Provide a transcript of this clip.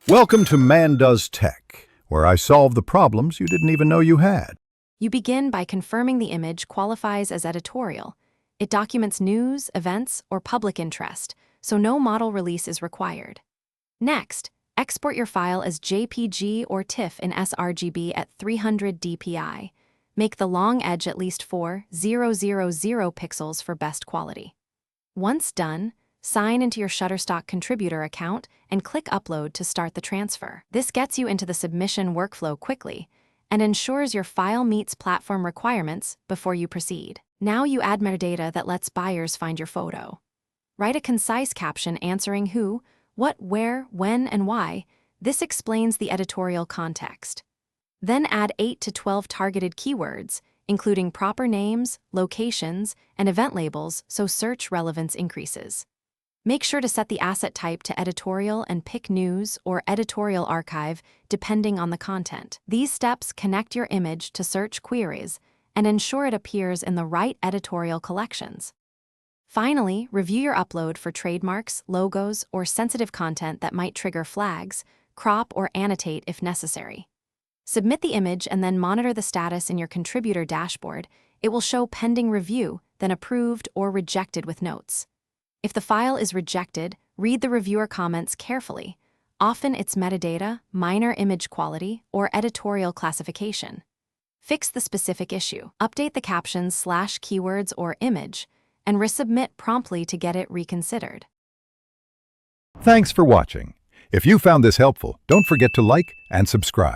Welcome to Man Does Tech, where I solve the problems you didn't even know you had. You begin by confirming the image qualifies as editorial. It documents news, events, or public interest, so no model release is required. Next, export your file as JPG or TIFF in sRGB at 300 dpi. Make the long edge at least 4,000 pixels for best quality. Once done, sign into your Shutterstock contributor account and click Upload to start the transfer. This gets you into the submission workflow quickly and ensures your file meets platform requirements before you proceed. Now you add metadata that lets buyers find your photo. Write a concise caption answering who, what, where, when, and why. This explains the editorial context. Then add 8 to 12 targeted keywords, including proper names, locations, and event labels so search relevance increases. Make sure to set the asset type to editorial and pick news or editorial archive depending on the content. These steps connect your image to search queries and ensure it appears in the right editorial collections. Finally, review your upload for trademarks, logos, or sensitive content that might trigger flags, crop or annotate if necessary. Submit the image and then monitor the status in your contributor dashboard. It will show pending review, then approved or rejected with notes. If the file is rejected, read the reviewer comments carefully. Often it's metadata, minor image quality, or editorial classification. Fix the specific issue. Update the captions /keywords or image, and resubmit promptly to get it reconsidered. Thanks for watching. If you found this helpful, don't forget to like and subscribe.